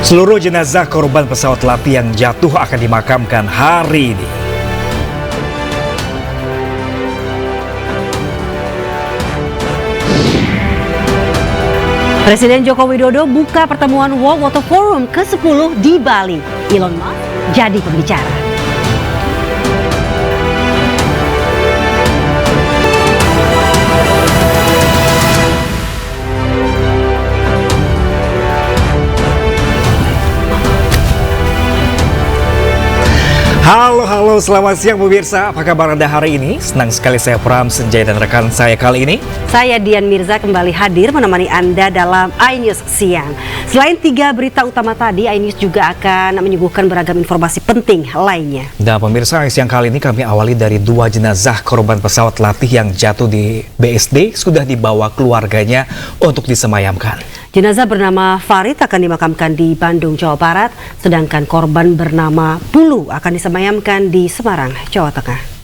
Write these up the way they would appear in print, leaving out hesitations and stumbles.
Seluruh jenazah korban pesawat latih yang jatuh akan dimakamkan hari ini. Presiden Joko Widodo buka pertemuan World Water Forum ke-10 di Bali. Elon Musk jadi pembicara. Halo, selamat siang pemirsa. Apa kabar Anda hari ini? Senang sekali saya Pram Senjaya dan rekan saya kali ini. Saya Dian Mirza kembali hadir menemani Anda dalam iNews Siang. Selain 3 berita utama tadi, iNews juga akan menyuguhkan beragam informasi penting lainnya. Dan pemirsa, siang kali ini kami awali dari 2 jenazah korban pesawat latih yang jatuh di BSD sudah dibawa keluarganya untuk disemayamkan. Jenazah bernama Farid akan dimakamkan di Bandung, Jawa Barat, sedangkan korban bernama Pulu akan disemayamkan di Semarang, Jawa Tengah.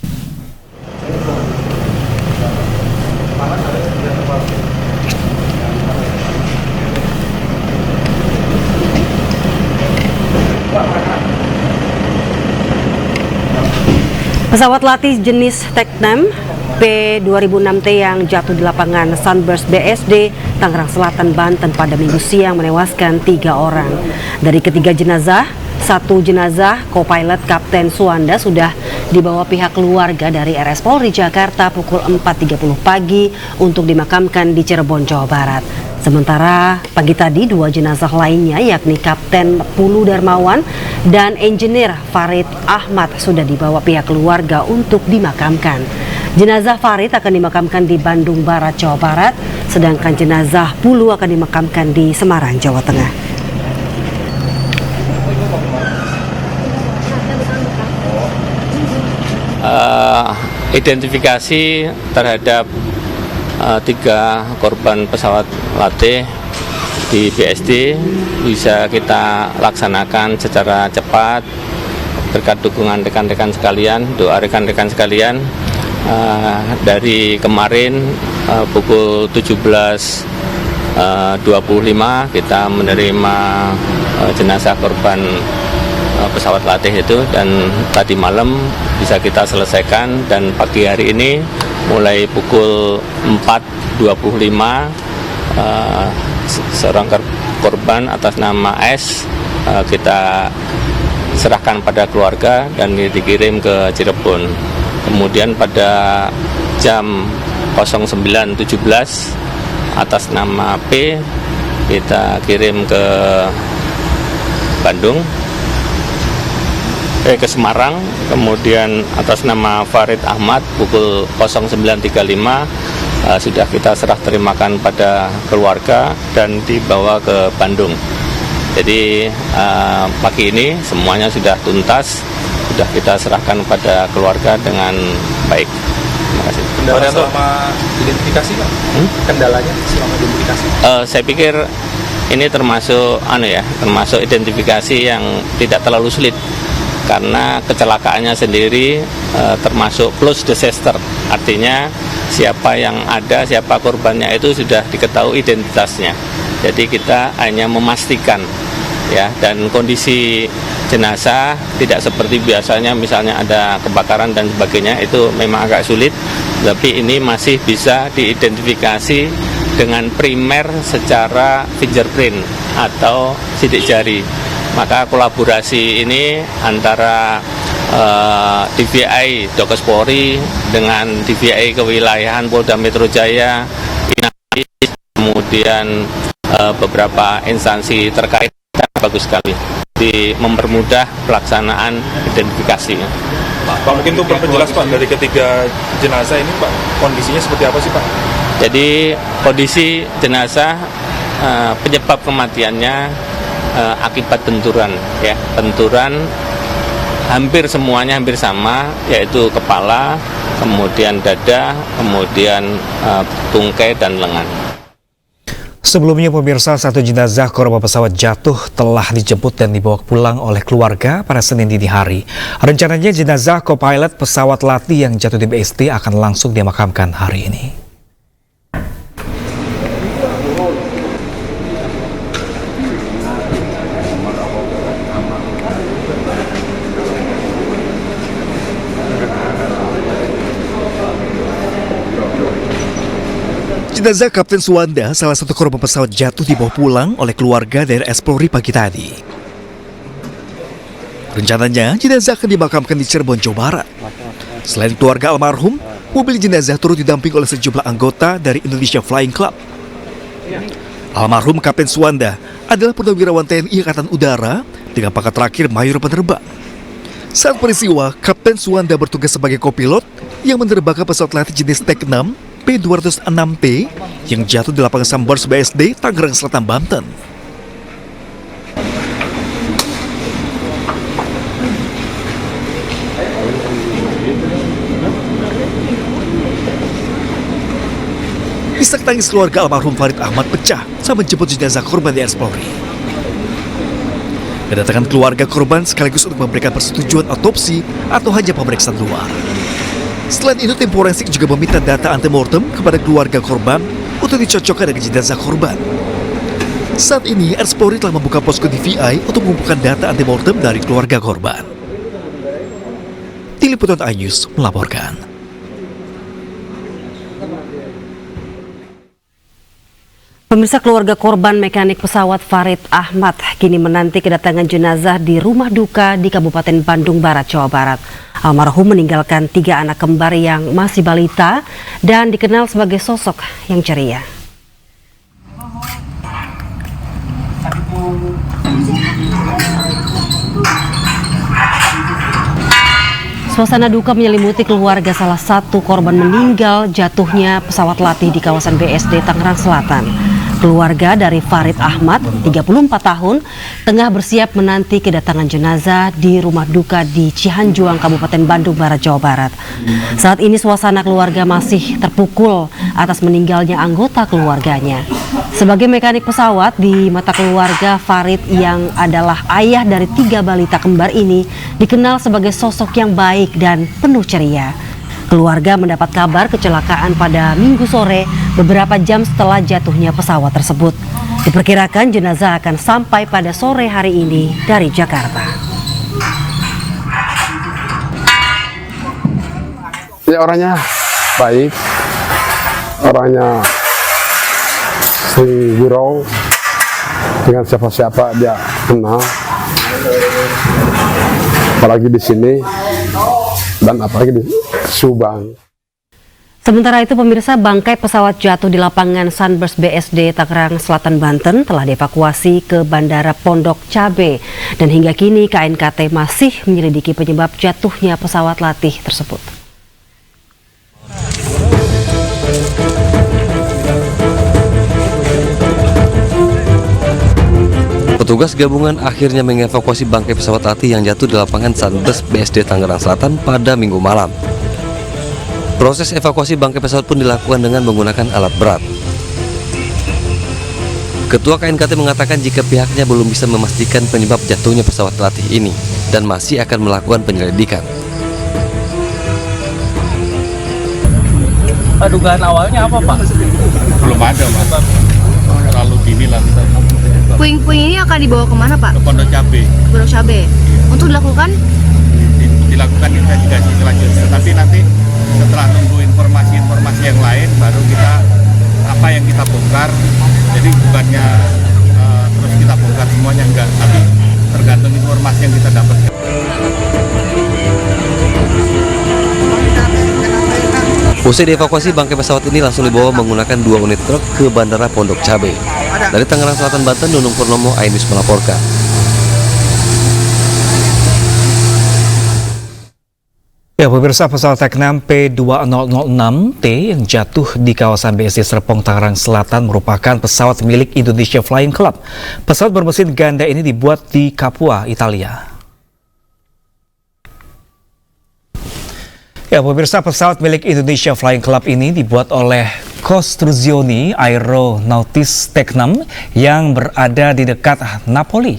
Pesawat latih jenis Tecnam P2006T yang jatuh di lapangan Sunburst BSD, Tangerang Selatan, Banten pada Minggu siang menewaskan 3 orang. Dari ketiga jenazah, 1 jenazah co-pilot Kapten Suwanda sudah dibawa pihak keluarga dari RS Polri Jakarta pukul 4.30 pagi untuk dimakamkan di Cirebon, Jawa Barat. Sementara pagi tadi 2 jenazah lainnya yakni Kapten Pulu Darmawan dan Engineer Farid Ahmad sudah dibawa pihak keluarga untuk dimakamkan. Jenazah Farid akan dimakamkan di Bandung Barat, Jawa Barat, sedangkan jenazah Pulu akan dimakamkan di Semarang, Jawa Tengah. Identifikasi terhadap 3 korban pesawat latih di BSD bisa kita laksanakan secara cepat berkat dukungan rekan-rekan sekalian, doa rekan-rekan sekalian. Dari kemarin pukul 17.25 kita menerima jenazah korban pesawat latih itu, dan tadi malam bisa kita selesaikan, dan pagi hari ini mulai pukul 4.25 seorang korban atas nama S kita serahkan pada keluarga dan dikirim ke Cirebon. Kemudian pada jam 09.17 atas nama P kita kirim ke Bandung, ke Semarang. Kemudian atas nama Farid Ahmad pukul 09.35 sudah kita serah terimakan pada keluarga dan dibawa ke Bandung. Jadi pagi ini semuanya sudah tuntas, sudah kita serahkan pada keluarga dengan baik. Terima kasih. Kendala selama identifikasi, Pak? Kendalanya selama identifikasi? Saya pikir ini termasuk termasuk identifikasi yang tidak terlalu sulit, karena kecelakaannya sendiri termasuk close disaster, artinya siapa yang ada, siapa korbannya itu sudah diketahui identitasnya. Jadi kita hanya memastikan, ya, dan kondisi jenazah tidak seperti biasanya, misalnya ada kebakaran dan sebagainya, itu memang agak sulit, tapi ini masih bisa diidentifikasi dengan primer secara fingerprint atau sidik jari. Maka kolaborasi ini antara DVI Dokes Polri dengan DVI Kewilayahan Polda Metro Jaya, Inavis, kemudian beberapa instansi terkait, bagus sekali di mempermudah pelaksanaan identifikasi. Pak, mungkin untuk perjelas Pak, dari ketiga jenazah ini Pak, kondisinya seperti apa sih Pak? Jadi kondisi jenazah penyebab kematiannya akibat benturan, ya, benturan hampir semuanya hampir sama, yaitu kepala, kemudian dada, kemudian tungkai dan lengan. Sebelumnya pemirsa, 1 jenazah korban pesawat jatuh telah dijemput dan dibawa pulang oleh keluarga pada Senin dini hari. Rencananya jenazah co-pilot pesawat latih yang jatuh di BSD akan langsung dimakamkan hari ini. Jenazah Kapten Suwanda, salah satu korban pesawat jatuh, dibawa pulang oleh keluarga dari Explori pagi tadi. Rencananya, jenazah akan dimakamkan di Cirebon, Jawa Barat. Selain keluarga almarhum, mobil jenazah turut didampingi oleh sejumlah anggota dari Indonesia Flying Club. Almarhum Kapten Suwanda adalah purnawirawan TNI Angkatan Udara dengan pangkat terakhir Mayor Penerbang. Saat peristiwa, Kapten Suwanda bertugas sebagai kopilot yang menerbangkan pesawat latih jenis Tek 6 P206T yang jatuh di lapangan Sunburst BSD, Tangerang Selatan, Banten. Isak tangis keluarga almarhum Farid Ahmad pecah saat menjemput jenazah korban di Explori. Kedatangan keluarga korban sekaligus untuk memberikan persetujuan otopsi atau hanya pemeriksaan luar. Selain itu, tim forensik juga meminta data antemortem kepada keluarga korban untuk dicocokkan dengan jenazah korban. Saat ini, Explori telah membuka posko DVI untuk mengumpulkan data antemortem dari keluarga korban. Tim Liputan iNews melaporkan. Pemirsa, keluarga korban mekanik pesawat Farid Ahmad kini menanti kedatangan jenazah di rumah duka di Kabupaten Bandung Barat, Jawa Barat. Almarhum meninggalkan 3 anak kembar yang masih balita dan dikenal sebagai sosok yang ceria. Suasana duka menyelimuti keluarga salah satu korban meninggal jatuhnya pesawat latih di kawasan BSD Tangerang Selatan. Keluarga dari Farid Ahmad, 34 tahun, tengah bersiap menanti kedatangan jenazah di rumah duka di Cihanjuang, Kabupaten Bandung Barat, Jawa Barat. Saat ini suasana keluarga masih terpukul atas meninggalnya anggota keluarganya. Sebagai mekanik pesawat, di mata keluarga, Farid yang adalah ayah dari 3 balita kembar ini dikenal sebagai sosok yang baik dan penuh ceria. Keluarga mendapat kabar kecelakaan pada Minggu sore beberapa jam setelah jatuhnya pesawat tersebut. Diperkirakan jenazah akan sampai pada sore hari ini dari Jakarta. Ya, orangnya baik, orangnya sering gurau, dengan siapa-siapa dia kenal, apalagi di sini dan apalagi di Subang. Sementara itu, pemirsa, bangkai pesawat jatuh di lapangan Sunburst BSD Tangerang Selatan, Banten telah dievakuasi ke Bandara Pondok Cabe dan hingga kini KNKT masih menyelidiki penyebab jatuhnya pesawat latih tersebut. Petugas gabungan akhirnya mengevakuasi bangkai pesawat latih yang jatuh di lapangan Sunburst BSD Tangerang Selatan pada Minggu malam. Proses evakuasi bangkai pesawat pun dilakukan dengan menggunakan alat berat. Ketua KNKT mengatakan jika pihaknya belum bisa memastikan penyebab jatuhnya pesawat latih ini dan masih akan melakukan penyelidikan. Dugaan awalnya apa, Pak? Belum ada, Mas. Terlalu dini lah. Puing-puing ini akan dibawa kemana, Pak? Ke Pondok Cabe. Pondok Cabe. Untuk dilakukan? Dilakukan investigasi selanjutnya. Tapi nanti setelah nunggu informasi yang lain, baru kita apa yang kita bongkar. Jadi bukannya terus kita bongkar semuanya, enggak. Tapi tergantung informasi yang kita dapatkan. Usai dievakuasi, bangkai pesawat ini langsung dibawa menggunakan 2 unit truk ke Bandara Pondok Cabe. Dari Tangerang Selatan, Banten, Nunung Purnomo, iNews melaporkan. Ya, pemirsa, pesawat Tek 6 P2006T yang jatuh di kawasan BSD Serpong, Tangerang Selatan merupakan pesawat milik Indonesia Flying Club. Pesawat bermesin ganda ini dibuat di Capua, Italia. Ya, pemirsa, pesawat milik Indonesia Flying Club ini dibuat oleh Costruzioni Aeronautis Tek 6 yang berada di dekat Napoli.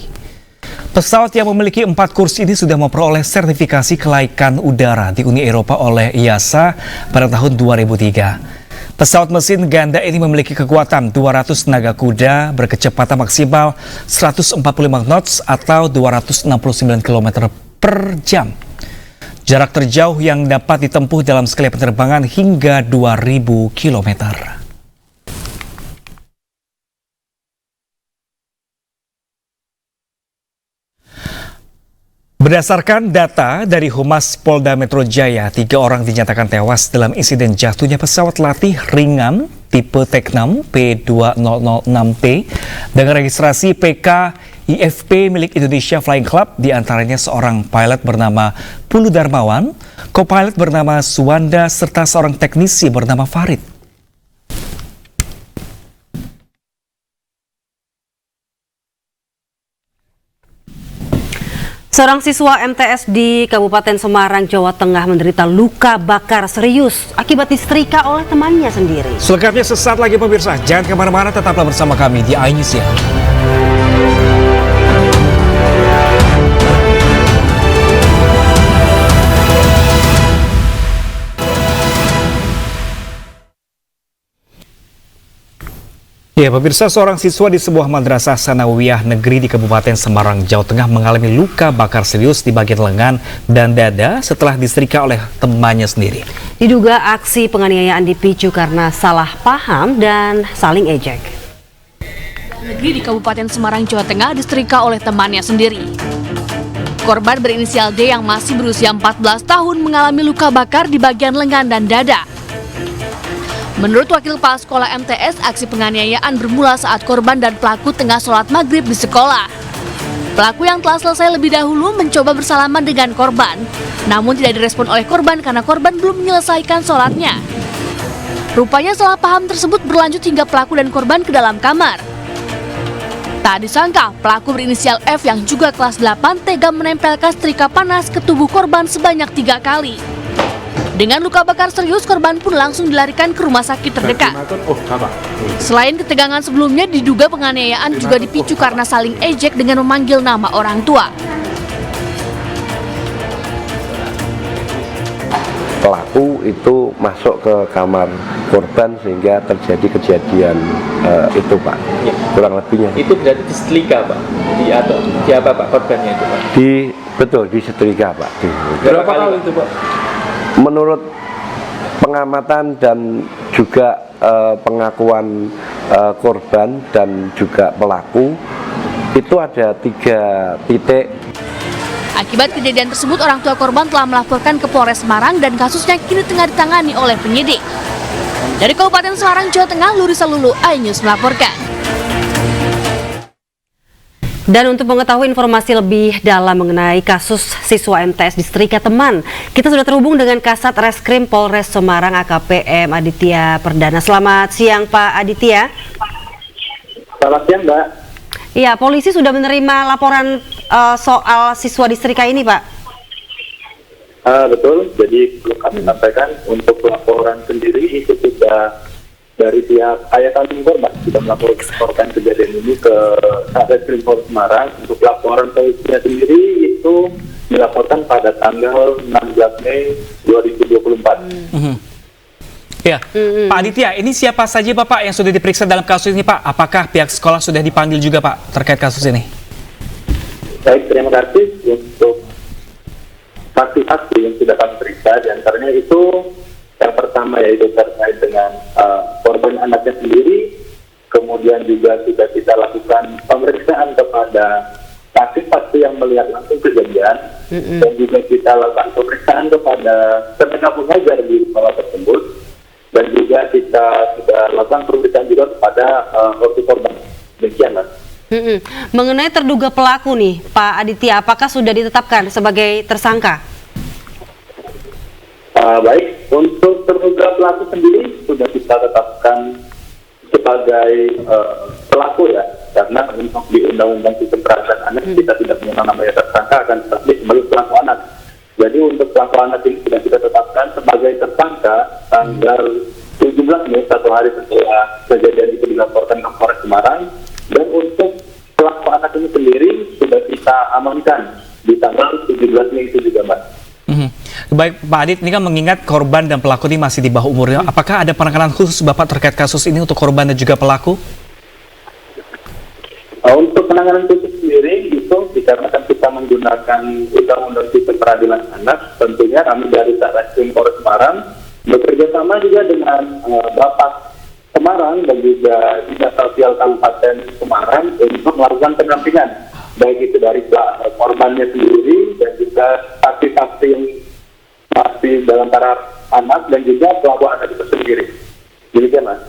Pesawat yang memiliki 4 kursi ini sudah memperoleh sertifikasi kelaikan udara di Uni Eropa oleh EASA pada tahun 2003. Pesawat mesin ganda ini memiliki kekuatan 200 tenaga kuda berkecepatan maksimal 145 knots atau 269 km per jam. Jarak terjauh yang dapat ditempuh dalam sekali penerbangan hingga 2000 km. Berdasarkan data dari Humas Polda Metro Jaya, 3 orang dinyatakan tewas dalam insiden jatuhnya pesawat latih ringan tipe Teknam P2006T dengan registrasi PK IFP milik Indonesia Flying Club, diantaranya seorang pilot bernama Pulu Darmawan, co-pilot bernama Suwanda, serta seorang teknisi bernama Farid. Seorang siswa MTS di Kabupaten Semarang, Jawa Tengah menderita luka bakar serius akibat disetrika oleh temannya sendiri. Selengkapnya sesaat lagi pemirsa, jangan kemana-mana, tetaplah bersama kami di iNews ya. Ya, pemirsa, seorang siswa di sebuah madrasah sanawiyah negeri di Kabupaten Semarang, Jawa Tengah mengalami luka bakar serius di bagian lengan dan dada setelah disetrika oleh temannya sendiri. Diduga aksi penganiayaan dipicu karena salah paham dan saling ejek. Negeri di Kabupaten Semarang, Jawa Tengah disetrika oleh temannya sendiri. Korban berinisial D yang masih berusia 14 tahun mengalami luka bakar di bagian lengan dan dada. Menurut Wakil Kepala Sekolah MTS, aksi penganiayaan bermula saat korban dan pelaku tengah sholat maghrib di sekolah. Pelaku yang telah selesai lebih dahulu mencoba bersalaman dengan korban, namun tidak direspon oleh korban karena korban belum menyelesaikan sholatnya. Rupanya salah paham tersebut berlanjut hingga pelaku dan korban ke dalam kamar. Tak disangka, pelaku berinisial F yang juga kelas 8 tega menempelkan setrika panas ke tubuh korban sebanyak 3 kali. Dengan luka bakar serius, korban pun langsung dilarikan ke rumah sakit terdekat. Selain ketegangan sebelumnya, diduga penganiayaan juga dipicu karena saling ejek dengan memanggil nama orang tua. Pelaku itu masuk ke kamar korban sehingga terjadi kejadian itu, Pak. Kurang lebihnya. Itu berarti disetrika, Pak? Di apa, Pak, korbannya itu, Pak? Betul, disetrika, Pak. Berapa kali itu, Pak? Menurut pengamatan dan juga pengakuan korban dan juga pelaku, itu ada 3 titik. Akibat kejadian tersebut, orang tua korban telah melaporkan ke Polres Semarang dan kasusnya kini tengah ditangani oleh penyidik. Dari Kabupaten Semarang, Jawa Tengah, Lurisa Lulu, iNews melaporkan. Dan untuk mengetahui informasi lebih dalam mengenai kasus siswa MTS disetrika teman, kita sudah terhubung dengan Kasat Reskrim Polres Semarang AKP M. Aditya Perdana. Selamat siang, Pak Aditya. Selamat siang, Mbak. Iya, polisi sudah menerima laporan soal siswa disetrika ini, Pak. Betul, jadi perlu kami sampaikan untuk laporan sendiri itu sudah dari pihak ayah kandung korban sudah melaporkan kejadian ini ke Satreskrim Polres Semarang. Untuk laporan polisinya sendiri itu dilaporkan pada tanggal 16 Mei 2024. Ya, Pak Aditya, ini siapa saja Bapak yang sudah diperiksa dalam kasus ini, Pak? Apakah pihak sekolah sudah dipanggil juga, Pak, terkait kasus ini? Baik, terima kasih untuk saksi-saksi yang sudah kami periksa. Di antaranya itu yang pertama yaitu terkait dengan korban anaknya sendiri, kemudian juga sudah kita lakukan pemeriksaan kepada saksi-saksi yang melihat langsung kejadian, dan juga kita lakukan pemeriksaan kepada tenaga pengajar di sekolah tersebut, dan juga kita sudah lakukan pemeriksaan juga kepada orang korban. Demikian, Mas. Mengenai terduga pelaku nih, Pak Aditya, apakah sudah ditetapkan sebagai tersangka? Baik, untuk terduga pelaku sendiri sudah kita tetapkan sebagai pelaku ya, karena untuk di Undang-Undang Sistem Peradilan Anak kita tidak mengenal namanya tersangka, akan tetapi sebagai pelaku anak. Jadi untuk pelaku anak ini sudah kita tetapkan sebagai tersangka tanggal 17 Mei, 1 hari setelah kejadian itu dilaporkan ke Polres Semarang, dan untuk pelaku anak ini sendiri sudah kita amankan di tanggal 17 Mei itu juga, Mbak. Baik, Pak Adit, ini kan mengingat korban dan pelaku ini masih di bawah umurnya. Apakah ada penanganan khusus Bapak terkait kasus ini untuk korban dan juga pelaku? Untuk penanganan khusus sendiri itu dikarenakan kita menggunakan Undang-Undang Sistem Peradilan Anak, tentunya kami dari Satreskrim Polres Semarang bekerja sama juga dengan Bapak Semarang dan juga Dinas Sosial Kabupaten Semarang untuk melakukan pendampingan, baik itu dari korbannya sendiri dan juga dan juga pelaku anak itu sendiri. Demikian, Mas.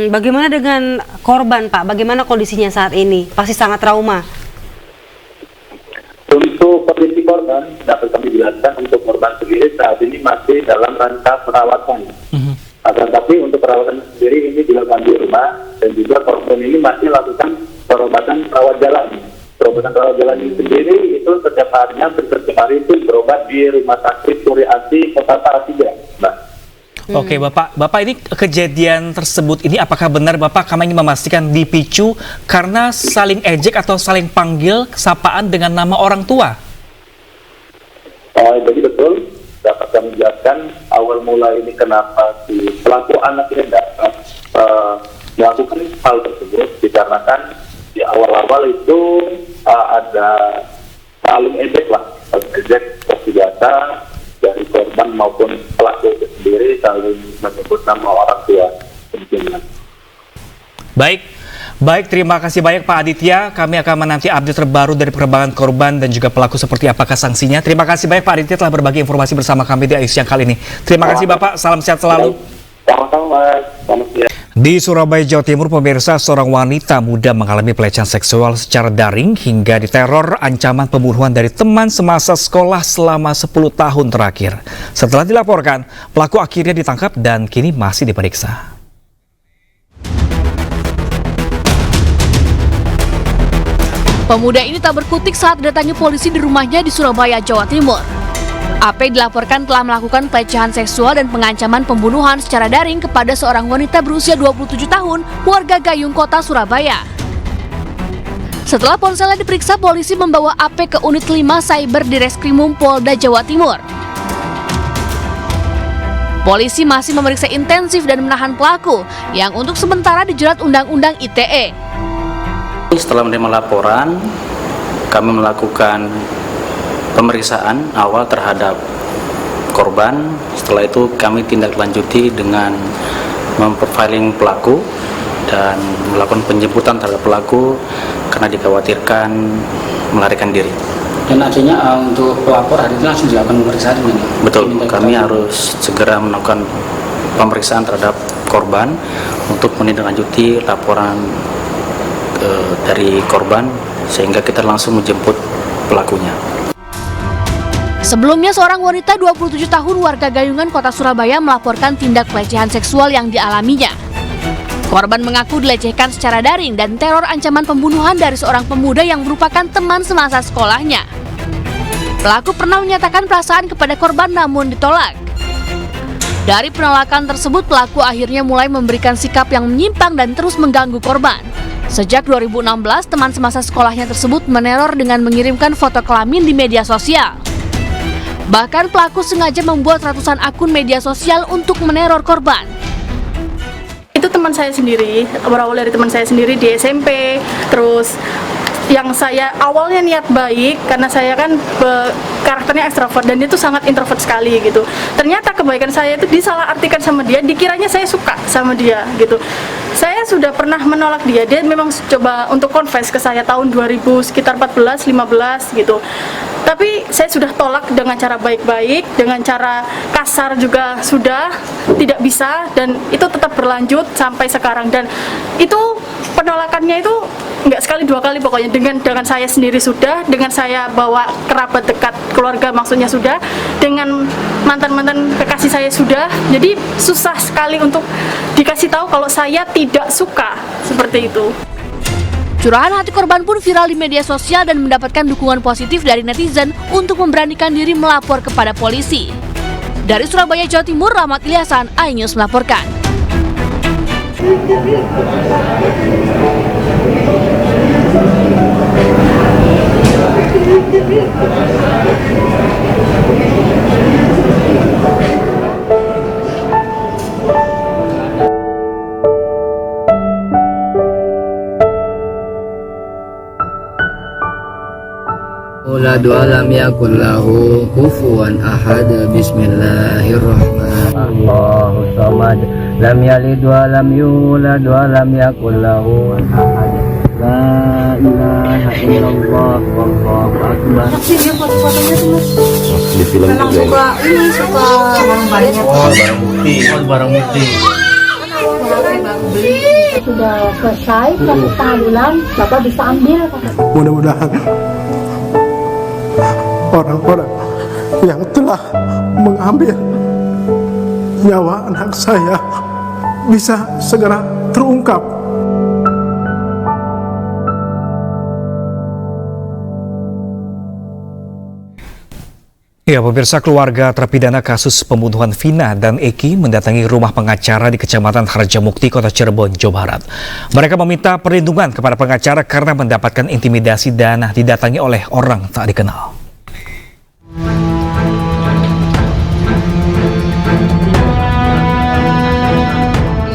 Bagaimana dengan korban, Pak? Bagaimana kondisinya saat ini? Pasti sangat trauma. Untuk kondisi korban, dapat kami jelaskan untuk korban sendiri saat ini masih dalam rangka perawatan. Akan tapi untuk perawatan sendiri ini dilakukan di rumah, dan juga korban ini masih lakukan perobatan rawat jalan. Perobatan rawat jalan ini sendiri itu setiap harinya, setiap hari itu berobat di Rumah Sakit Suri Asi Kota Salatiga, Mbak. Oke, Bapak ini kejadian tersebut ini apakah benar Bapak kami ingin memastikan dipicu karena saling ejek atau saling panggil sapaan dengan nama orang tua? Jadi betul, dapat kami jelaskan awal mula ini kenapa si pelaku anak ini dapat melakukan hal tersebut dikarenakan di awal-awal itu ada saling ejek lah, saling ejek seperti biasa dari korban maupun pelaku itu sendiri saling menyebut nama orang tua. Baik, terima kasih banyak Pak Aditya. Kami akan menanti update terbaru dari perkembangan korban dan juga pelaku seperti apakah sanksinya. Terima kasih banyak Pak Aditya telah berbagi informasi bersama kami di siang kali ini. Terima kasih Bapak, salam sehat selalu. Sama-sama, selamat siang. Di Surabaya, Jawa Timur, pemirsa, seorang wanita muda mengalami pelecehan seksual secara daring hingga diteror ancaman pembunuhan dari teman semasa sekolah selama 10 tahun terakhir. Setelah dilaporkan, pelaku akhirnya ditangkap dan kini masih diperiksa. Pemuda ini tak berkutik saat datangi polisi di rumahnya di Surabaya, Jawa Timur. AP dilaporkan telah melakukan pelecehan seksual dan pengancaman pembunuhan secara daring kepada seorang wanita berusia 27 tahun, warga Gayung Kota, Surabaya. Setelah ponselnya diperiksa, polisi membawa AP ke unit 5 Cyber di Reskrimum Polda Jawa Timur. Polisi masih memeriksa intensif dan menahan pelaku yang untuk sementara dijerat Undang-Undang ITE. Setelah menerima laporan, kami melakukan pemeriksaan awal terhadap korban. Setelah itu kami tindak lanjuti dengan memprofiling pelaku dan melakukan penjemputan terhadap pelaku karena dikhawatirkan melarikan diri. Dan akhirnya untuk pelapor hari ini langsung dilakukan pemeriksaan ini? Betul, kami harus segera melakukan pemeriksaan terhadap korban untuk menindaklanjuti laporan dari korban sehingga kita langsung menjemput pelakunya. Sebelumnya, seorang wanita 27 tahun warga Gayungan Kota Surabaya melaporkan tindak pelecehan seksual yang dialaminya. Korban mengaku dilecehkan secara daring dan teror ancaman pembunuhan dari seorang pemuda yang merupakan teman semasa sekolahnya. Pelaku pernah menyatakan perasaan kepada korban namun ditolak. Dari penolakan tersebut, pelaku akhirnya mulai memberikan sikap yang menyimpang dan terus mengganggu korban. Sejak 2016, teman semasa sekolahnya tersebut meneror dengan mengirimkan foto kelamin di media sosial. Bahkan pelaku sengaja membuat ratusan akun media sosial untuk meneror korban. Itu teman saya sendiri, berawal dari teman saya sendiri di SMP, terus yang saya awalnya niat baik karena saya kan karakternya ekstrovert dan dia tuh sangat introvert sekali gitu. Ternyata kebaikan saya itu disalahartikan sama dia, dikiranya saya suka sama dia gitu. Saya sudah pernah menolak dia memang coba untuk confess ke saya tahun 2000 sekitar 14-15 gitu. Tapi saya sudah tolak dengan cara baik-baik, dengan cara kasar juga sudah tidak bisa, dan itu tetap berlanjut sampai sekarang. Dan itu penolakannya itu nggak sekali dua kali pokoknya, dengan saya sendiri sudah, dengan saya bawa kerabat dekat keluarga maksudnya sudah, dengan mantan-mantan kekasih saya sudah. Jadi susah sekali untuk dikasih tahu kalau saya tidak suka seperti itu. Curahan hati korban pun viral di media sosial dan mendapatkan dukungan positif dari netizen untuk memberanikan diri melapor kepada polisi. Dari Surabaya, Jawa Timur, Rahmat Ilyasan, iNews melaporkan. Uladu alam yakul lahu kufuwan ahad. Bismillahirrahmanirrahim. Allahu samad lam yalid wa lam yulad wa lam yakul lahu ahad. La ilaha illallah, wallahu akbar. Dia foto-fotonya tuh Mas. Di film Memang suka barang banyak. Barang bukti. Sudah selesai 1,5 bulan, Bapak bisa ambil. Mudah-mudahan orang-orang yang telah mengambil nyawa anak saya bisa segera terungkap. Ya, pemirsa, keluarga terpidana kasus pembunuhan Vina dan Eki mendatangi rumah pengacara di Kecamatan Harjamukti, Kota Cirebon, Jawa Barat. Mereka meminta perlindungan kepada pengacara karena mendapatkan intimidasi dan didatangi oleh orang tak dikenal.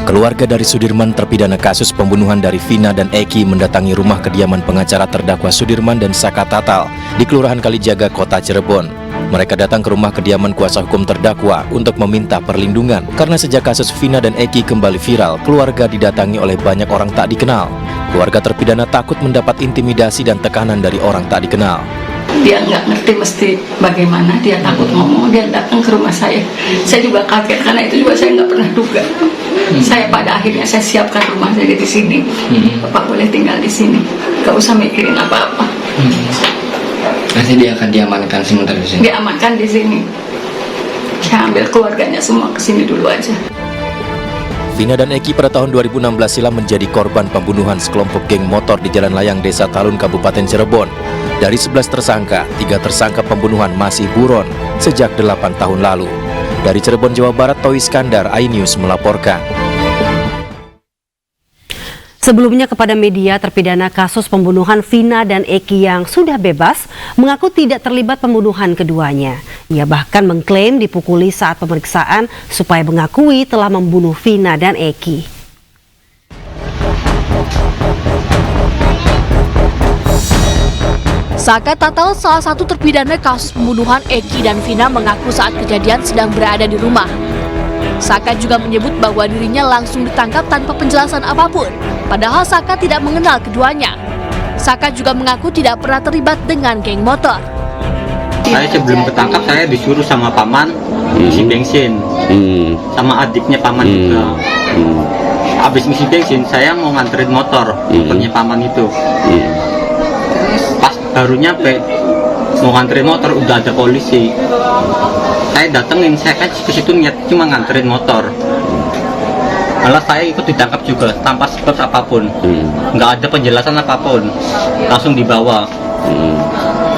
Keluarga dari Sudirman terpidana kasus pembunuhan dari Vina dan Eki mendatangi rumah kediaman pengacara terdakwa Sudirman dan Saka Tatal di Kelurahan Kalijaga, Kota Cirebon. Mereka datang ke rumah kediaman kuasa hukum terdakwa untuk meminta perlindungan karena sejak kasus Vina dan Eki kembali viral, keluarga didatangi oleh banyak orang tak dikenal. Keluarga terpidana takut mendapat intimidasi dan tekanan dari orang tak dikenal. Dia nggak ngerti mesti bagaimana, dia takut ngomong, dia datang ke rumah saya. Saya juga kaget karena itu juga saya nggak pernah duga. Saya pada akhirnya saya siapkan rumah saya di sini. Bapak boleh tinggal di sini, nggak usah mikirin apa-apa. Nanti dia akan diamankan sementara di sini. Diamankan di sini. Saya ambil keluarganya semua ke sini dulu aja. Vina dan Eki pada tahun 2016 silam menjadi korban pembunuhan sekelompok geng motor di Jalan Layang, Desa Talun, Kabupaten Cirebon. Dari 11 tersangka, 3 tersangka pembunuhan masih buron sejak 8 tahun lalu. Dari Cirebon, Jawa Barat, Toi Iskandar, iNews melaporkan. Sebelumnya kepada media, terpidana kasus pembunuhan Vina dan Eki yang sudah bebas mengaku tidak terlibat pembunuhan keduanya. Ia bahkan mengklaim dipukuli saat pemeriksaan supaya mengakui telah membunuh Vina dan Eki. Saka Tatal, salah satu terpidana kasus pembunuhan Eki dan Vina, mengaku saat kejadian sedang berada di rumah. Saka juga menyebut bahwa dirinya langsung ditangkap tanpa penjelasan apapun, padahal Saka tidak mengenal keduanya. Saka juga mengaku tidak pernah terlibat dengan geng motor. Saya sebelum ketangkap saya disuruh sama paman isi bensin, sama adiknya paman juga. Habis ngisi bensin saya mau nganterin motornya paman itu. Pas baru nyampe mau nganterin motor udah ada polisi. Saya datengin, saya kan ke situ niat cuma nganterin motor. Malah saya ikut ditangkap juga tanpa sebab apapun, nggak ada penjelasan apapun, langsung dibawa.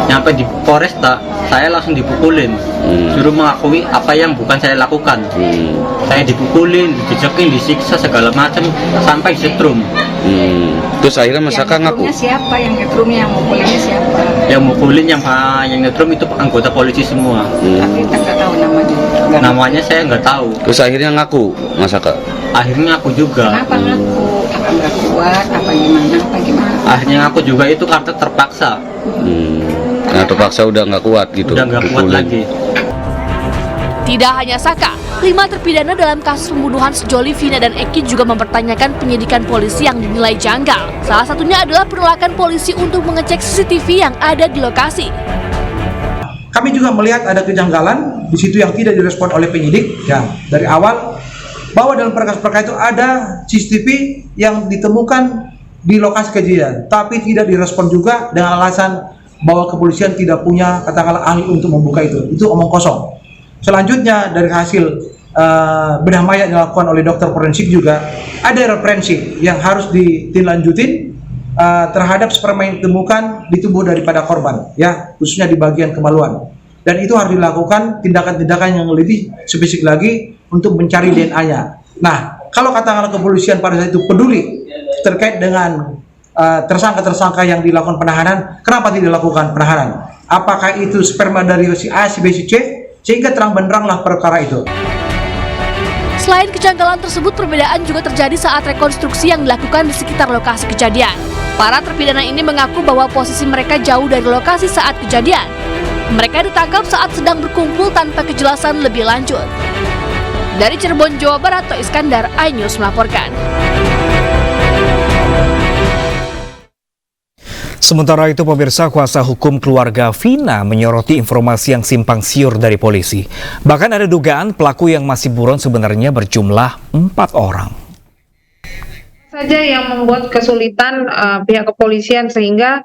Nyampe di Polresta, saya langsung dipukulin, suruh mengakui apa yang bukan saya lakukan. Saya dipukulin, dijekin, disiksa segala macam sampai disetrum. Terus akhirnya Mas Saka ngaku. Siapa yang ngetrumnya, yang mukulinnya siapa? Yang mukulin, yang ngetrum itu anggota polisi semua. Tapi kita nggak tahu namanya. Namanya saya nggak tahu. Terus akhirnya ngaku Mas Saka. Akhirnya aku juga. Kenapa ngaku? Apa nggak kuat? Apa gimana? Akhirnya aku juga itu karena terpaksa. Nah, terpaksa udah nggak kuat gitu. Udah nggak kuat lagi. Tidak hanya Saka, 5 terpidana dalam kasus pembunuhan sejoli Vina dan Eki juga mempertanyakan penyidikan polisi yang dinilai janggal. Salah satunya adalah penolakan polisi untuk mengecek CCTV yang ada di lokasi. Kami juga melihat ada kejanggalan di situ yang tidak direspon oleh penyidik. Ya, dari awal bahwa dalam perkara itu ada CCTV yang ditemukan di lokasi kejadian, tapi tidak direspon juga dengan alasan bahwa kepolisian tidak punya katakanlah ahli untuk membuka itu. Itu omong kosong. Selanjutnya dari hasil bedah mayat yang dilakukan oleh dokter forensik juga ada referensi yang harus ditindaklanjutin terhadap sperma yang ditemukan di tubuh daripada korban, ya, khususnya di bagian kemaluan. Dan itu harus dilakukan tindakan-tindakan yang lebih spesifik lagi untuk mencari DNA-nya. Nah, kalau katakanlah kepolisian pada saat itu peduli terkait dengan tersangka-tersangka yang dilakukan penahanan, kenapa tidak dilakukan penahanan? Apakah itu sperma dari si A, si B, si C? Sehingga terang benderanglah perkara itu. Selain kejanggalan tersebut, perbedaan juga terjadi saat rekonstruksi yang dilakukan di sekitar lokasi kejadian. Para terpidana ini mengaku bahwa posisi mereka jauh dari lokasi saat kejadian. Mereka ditangkap saat sedang berkumpul tanpa kejelasan lebih lanjut. Dari Cirebon, Jawa Barat, Toi Iskandar, iNews melaporkan. Sementara itu, pemirsa, kuasa hukum keluarga Vina menyoroti informasi yang simpang siur dari polisi. Bahkan ada dugaan pelaku yang masih buron sebenarnya berjumlah 4 orang. Saja yang membuat kesulitan pihak kepolisian sehingga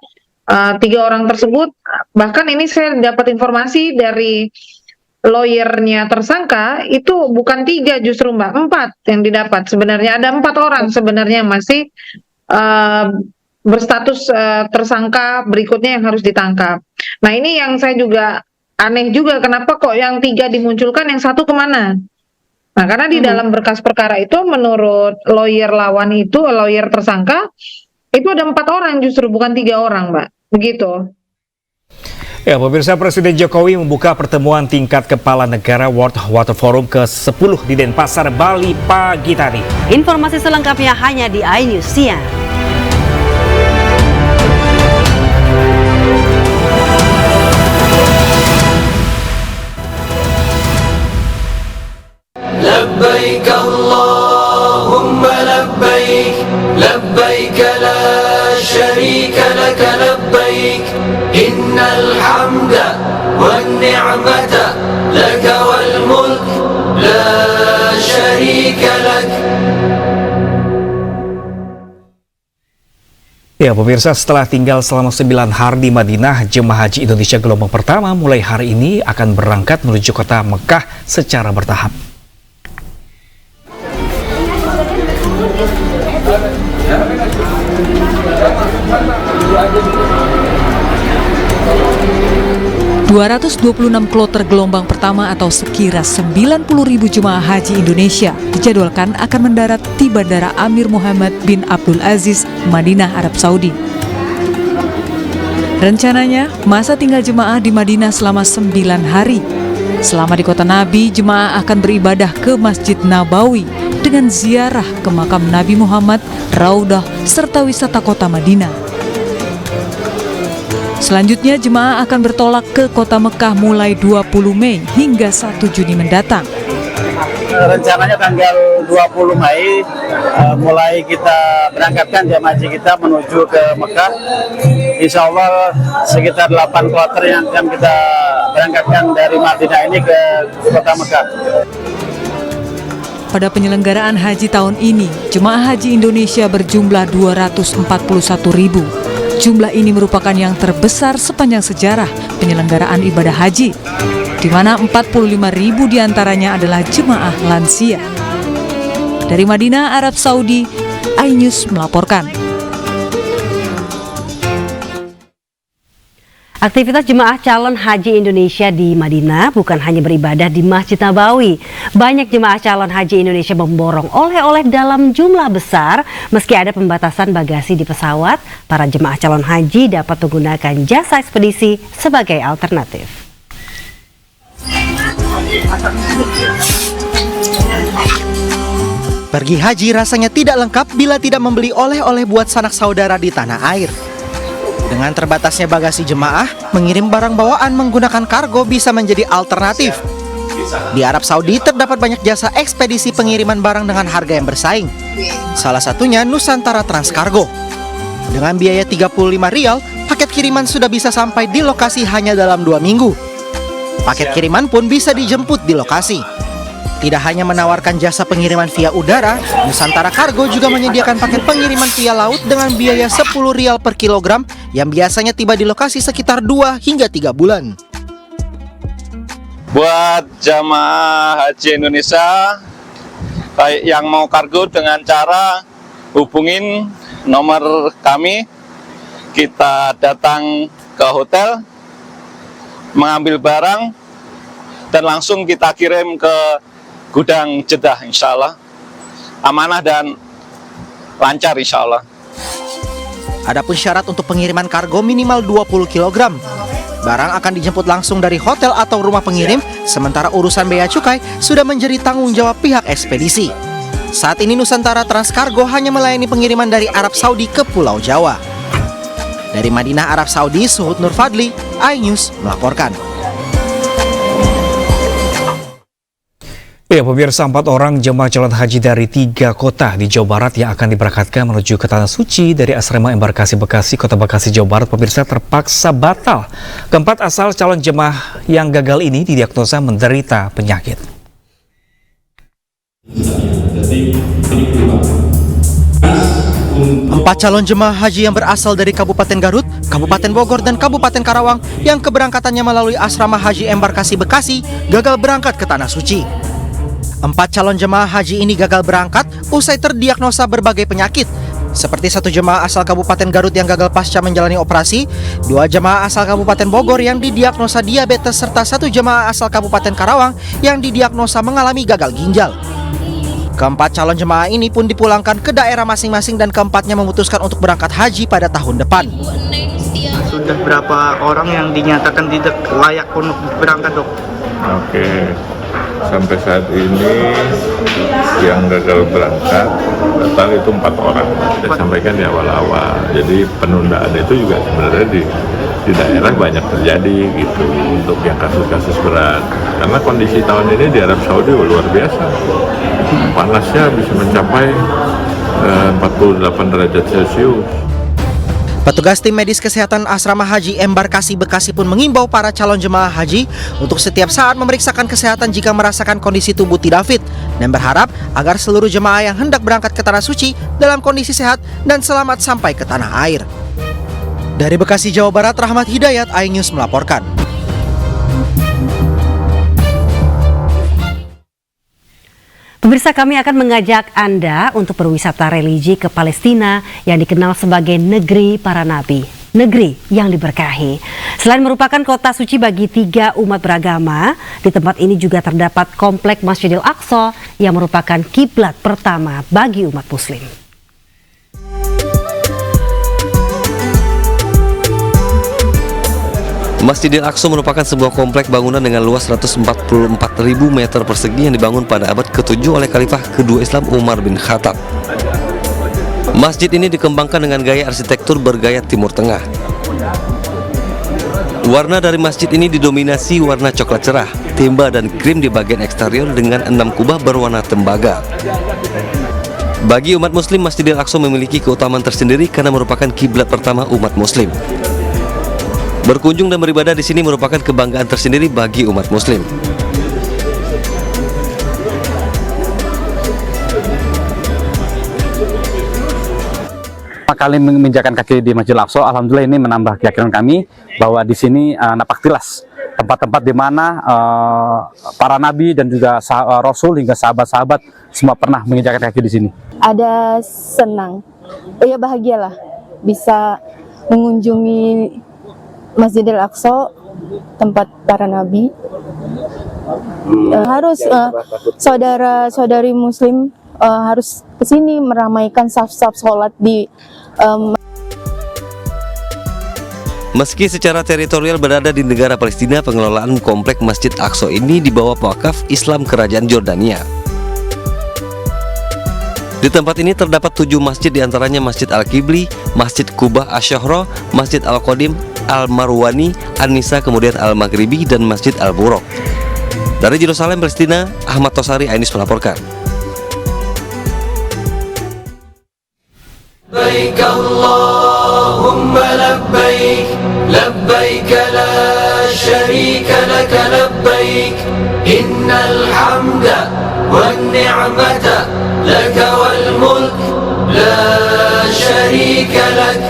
3 orang tersebut, bahkan ini saya dapat informasi dari lawyernya tersangka, itu bukan 3 justru Mbak, 4 yang didapat. Sebenarnya ada 4 orang sebenarnya masih berstatus tersangka berikutnya yang harus ditangkap. Nah ini yang saya juga aneh juga, kenapa kok yang 3 dimunculkan, yang 1 kemana? Nah karena di dalam berkas perkara itu menurut lawyer lawan itu, lawyer tersangka, itu ada 4 orang justru, bukan 3 orang Mbak, begitu. Ya, pemirsa, Presiden Jokowi membuka pertemuan tingkat kepala negara World Water Forum ke-10 di Denpasar, Bali pagi tadi. Informasi selengkapnya hanya di iNews Siang. لبيك اللهم لبيك لبيك لا شريك لك لبيك إن الحمد والنعمة لك والملك لا شريك لك. Ya, pemirsa, setelah tinggal selama 9 hari di Madinah, jemaah haji Indonesia gelombang pertama mulai hari ini akan berangkat menuju kota Mekah secara bertahap. ...226 kloter gelombang pertama atau sekira 90.000 jemaah haji Indonesia dijadwalkan akan mendarat di Bandara Amir Muhammad bin Abdul Aziz, Madinah, Arab Saudi. Rencananya, masa tinggal jemaah di Madinah selama 9 hari. Selama di kota Nabi, jemaah akan beribadah ke Masjid Nabawi dengan ziarah ke makam Nabi Muhammad, Raudah, serta wisata kota Madinah. Selanjutnya, jemaah akan bertolak ke kota Mekah mulai 20 Mei hingga 1 Juni mendatang. Rencananya tanggal 20 Mei mulai kita berangkatkan jemaah haji kita menuju ke Mekah. Insya Allah sekitar 8 kloter yang akan kita berangkatkan dari Madinah ini ke kota Mekah. Pada penyelenggaraan haji tahun ini, jemaah haji Indonesia berjumlah 241.000. Jumlah ini merupakan yang terbesar sepanjang sejarah penyelenggaraan ibadah haji, di mana 45.000 diantaranya adalah jemaah lansia. Dari Madinah, Arab Saudi, iNews melaporkan. Aktivitas jemaah calon haji Indonesia di Madinah bukan hanya beribadah di Masjid Nabawi. Banyak jemaah calon haji Indonesia memborong oleh-oleh dalam jumlah besar. Meski ada pembatasan bagasi di pesawat, para jemaah calon haji dapat menggunakan jasa ekspedisi sebagai alternatif. Pergi haji rasanya tidak lengkap bila tidak membeli oleh-oleh buat sanak saudara di tanah air. Dengan terbatasnya bagasi jemaah, mengirim barang bawaan menggunakan kargo bisa menjadi alternatif. Di Arab Saudi terdapat banyak jasa ekspedisi pengiriman barang dengan harga yang bersaing. Salah satunya Nusantara Transcargo. Dengan biaya 35 rial, paket kiriman sudah bisa sampai di lokasi hanya dalam 2 minggu. Paket kiriman pun bisa dijemput di lokasi. Tidak hanya menawarkan jasa pengiriman via udara, Nusantara Cargo juga menyediakan paket pengiriman via laut dengan biaya 10 rial per kilogram yang biasanya tiba di lokasi sekitar 2 hingga 3 bulan. Buat jamaah haji Indonesia yang mau kargo dengan cara hubungin nomor kami, kita datang ke hotel, mengambil barang, dan langsung kita kirim ke gudang Jeddah, insya Allah amanah dan lancar, insya Allah. Adapun syarat untuk pengiriman kargo minimal 20 kg. Barang akan dijemput langsung dari hotel atau rumah pengirim, sementara urusan bea cukai sudah menjadi tanggung jawab pihak ekspedisi. Saat ini Nusantara Transcargo hanya melayani pengiriman dari Arab Saudi ke Pulau Jawa. Dari Madinah, Arab Saudi, Suhud Nur Fadli, iNews melaporkan. Ya, pemirsa, 4 orang jemaah calon haji dari 3 kota di Jawa Barat yang akan diberangkatkan menuju ke Tanah Suci dari asrama embarkasi Bekasi, Kota Bekasi, Jawa Barat, pemirsa, terpaksa batal. Keempat asal calon jemaah yang gagal ini didiagnosa menderita penyakit. Empat calon jemaah haji yang berasal dari Kabupaten Garut, Kabupaten Bogor, dan Kabupaten Karawang yang keberangkatannya melalui asrama haji embarkasi Bekasi gagal berangkat ke Tanah Suci. 4 calon jemaah haji ini gagal berangkat usai terdiagnosa berbagai penyakit, seperti 1 jemaah asal Kabupaten Garut yang gagal pasca menjalani operasi, 2 jemaah asal Kabupaten Bogor yang didiagnosa diabetes, serta 1 jemaah asal Kabupaten Karawang yang didiagnosa mengalami gagal ginjal. Keempat calon jemaah ini pun dipulangkan ke daerah masing-masing dan keempatnya memutuskan untuk berangkat haji pada tahun depan. Sudah berapa orang yang dinyatakan tidak layak untuk berangkat, dok? Oke, sampai saat ini yang gagal berangkat total itu 4 orang. Saya sampaikan di awal-awal. Jadi penundaan itu juga sebenarnya di daerah banyak terjadi gitu untuk yang kasus-kasus berat. Karena kondisi tahun ini di Arab Saudi luar biasa. Panasnya bisa mencapai 48 derajat Celcius. Petugas tim medis kesehatan asrama haji embarkasi Bekasi pun mengimbau para calon jemaah haji untuk setiap saat memeriksakan kesehatan jika merasakan kondisi tubuh tidak fit, dan berharap agar seluruh jemaah yang hendak berangkat ke Tanah Suci dalam kondisi sehat dan selamat sampai ke tanah air. Dari Bekasi, Jawa Barat, Rahmat Hidayat, iNews melaporkan. Pemirsa, kami akan mengajak Anda untuk berwisata religi ke Palestina yang dikenal sebagai negeri para nabi, negeri yang diberkahi. Selain merupakan kota suci bagi 3 umat beragama, di tempat ini juga terdapat komplek Masjidil Aqsa yang merupakan kiblat pertama bagi umat Muslim. Masjidil Aqsa merupakan sebuah komplek bangunan dengan luas 144.000 meter persegi yang dibangun pada abad ke-7 oleh Khalifah kedua Islam Umar bin Khattab. Masjid ini dikembangkan dengan gaya arsitektur bergaya Timur Tengah. Warna dari masjid ini didominasi warna coklat cerah, timba dan krim di bagian eksterior dengan 6 kubah berwarna tembaga. Bagi umat Muslim, Masjidil Aqsa memiliki keutamaan tersendiri karena merupakan kiblat pertama umat Muslim. Berkunjung dan beribadah di sini merupakan kebanggaan tersendiri bagi umat Muslim. Kali menginjakan kaki di Masjidil Aqsa, alhamdulillah ini menambah keyakinan kami bahwa di sini napak tilas tempat-tempat di mana para nabi dan juga rasul hingga sahabat-sahabat semua pernah menginjakan kaki di sini. Ada senang, ya bahagialah bisa mengunjungi Masjidil Aqsa, tempat para nabi. Harus saudara-saudari Muslim harus kesini meramaikan saf-saf sholat di. Meski secara teritorial berada di negara Palestina, pengelolaan komplek Masjid Aqsa ini di bawah wakaf Islam Kerajaan Jordania. Di tempat ini terdapat 7 masjid, diantaranya Masjid Al-Qibli, Masjid Kubah Asy-Syuhra, Masjid Al-Qadim, Al-Marwani, An-Nisa, kemudian Al-Maghribi, dan Masjid Al-Buraq. Dari Yerusalem, Palestina, Ahmad Tosari, iNews melaporkan. Labbaik Allahumma labbaik, labbaik la syarika laka labbaik, innal hamda wan ni'mata laka wal mulk la syarika lak.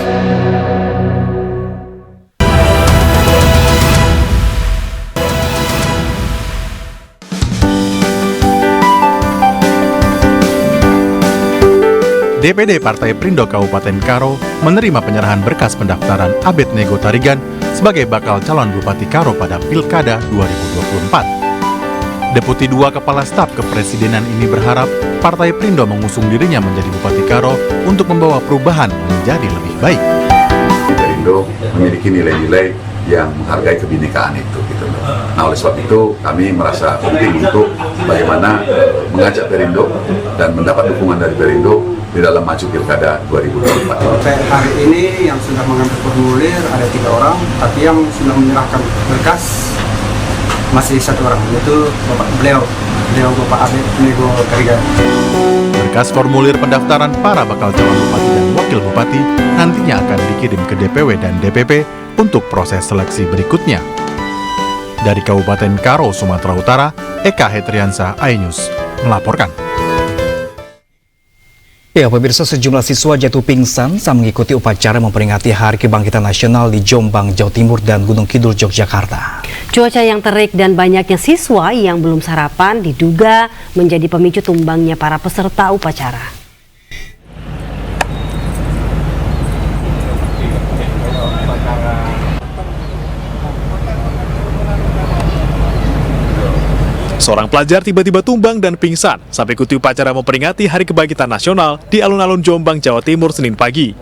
DPD Partai Perindo Kabupaten Karo menerima penyerahan berkas pendaftaran Abednego Tarigan sebagai bakal calon Bupati Karo pada Pilkada 2024. Deputi 2 Kepala Staf Kepresidenan ini berharap Partai Perindo mengusung dirinya menjadi Bupati Karo untuk membawa perubahan menjadi lebih baik. Perindo memiliki nilai-nilai yang menghargai kebinekaan itu. Nah, oleh sebab itu kami merasa penting untuk bagaimana mengajak Perindo dan mendapat dukungan dari Perindo di dalam maju Pilkada 2024. Sampai hari ini yang sudah mengambil formulir ada 3 orang, tapi yang sudah menyerahkan berkas masih 1 orang, yaitu Bapak beliau beliau Bapak Abed Nego Tarigan. Berkas formulir pendaftaran para bakal calon bupati dan wakil bupati nantinya akan dikirim ke DPW dan DPP untuk proses seleksi berikutnya. Dari Kabupaten Karo, Sumatera Utara, Eka Hetriansa, iNews melaporkan. Ya, pemirsa, sejumlah siswa jatuh pingsan saat mengikuti upacara memperingati Hari Kebangkitan Nasional di Jombang, Jawa Timur dan Gunung Kidul, Yogyakarta. Cuaca yang terik dan banyaknya siswa yang belum sarapan diduga menjadi pemicu tumbangnya para peserta upacara. Seorang pelajar tiba-tiba tumbang dan pingsan sampai ikuti upacara memperingati Hari Kebangkitan Nasional di alun-alun Jombang, Jawa Timur, Senin pagi.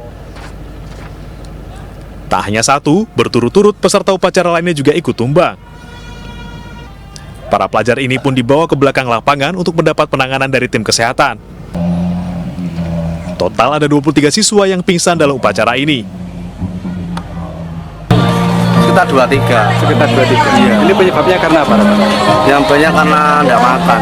Tak hanya satu, berturut-turut peserta upacara lainnya juga ikut tumbang. Para pelajar ini pun dibawa ke belakang lapangan untuk mendapat penanganan dari tim kesehatan. Total ada 23 siswa yang pingsan dalam upacara ini. Sekitar 23. Iya. Ini penyebabnya karena apa? Yang banyak karena nggak makan.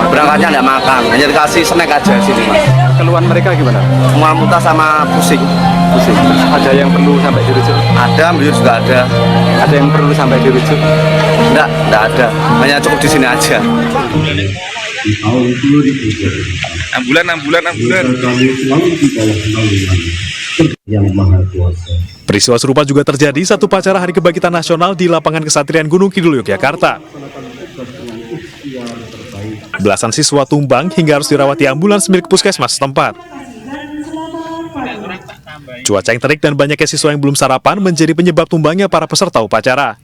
Berangkatnya nggak makan, hanya dikasih snack aja sini, Mas. Keluhan mereka gimana? Mual-muntah sama pusing. Terus ada yang perlu sampai dirujuk? Ada, ambil juga ada. Ada yang perlu sampai dirujuk? Enggak ada. Hanya cukup di sini aja. Ambulan. Yang Maha Kuasa. Peristiwa serupa juga terjadi saat upacara Hari Kebangkitan Nasional di lapangan Kesatrian Gunung Kidul, Yogyakarta. Belasan siswa tumbang hingga harus dirawat di ambulans milik puskesmas setempat. Cuaca yang terik dan banyaknya siswa yang belum sarapan menjadi penyebab tumbangnya para peserta upacara.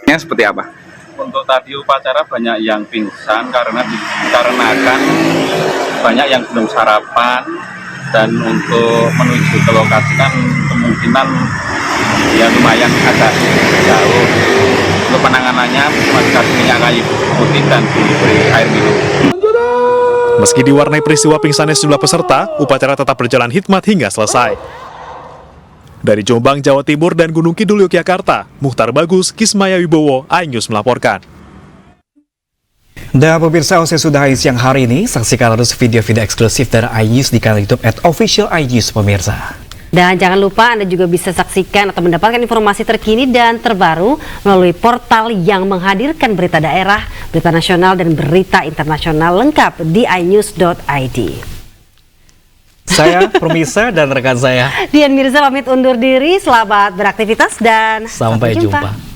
Seperti apa? Untuk tadi upacara banyak yang pingsan dikarenakan banyak yang belum sarapan. Dan untuk menuju ke lokasi kan kemungkinan ya lumayan agak jauh. Untuk penanganannya cuma dikasih minyak kayu putih dan diberi air minum. Meski diwarnai peristiwa pingsannya sejumlah peserta, upacara tetap berjalan hikmat hingga selesai. Dari Jombang, Jawa Timur dan Gunung Kidul, Yogyakarta, Muhtar Bagus, Kismaya Wibowo, iNews melaporkan. Dan pemirsa, usai sudah siang hari ini, saksikan terus video-video eksklusif dari iNews di kanal YouTube @official iNews, pemirsa. Dan jangan lupa Anda juga bisa saksikan atau mendapatkan informasi terkini dan terbaru melalui portal yang menghadirkan berita daerah, berita nasional, dan berita internasional lengkap di inews.id. Saya Permisa dan rekan saya Dian Mirza pamit undur diri, selamat beraktivitas dan sampai jumpa.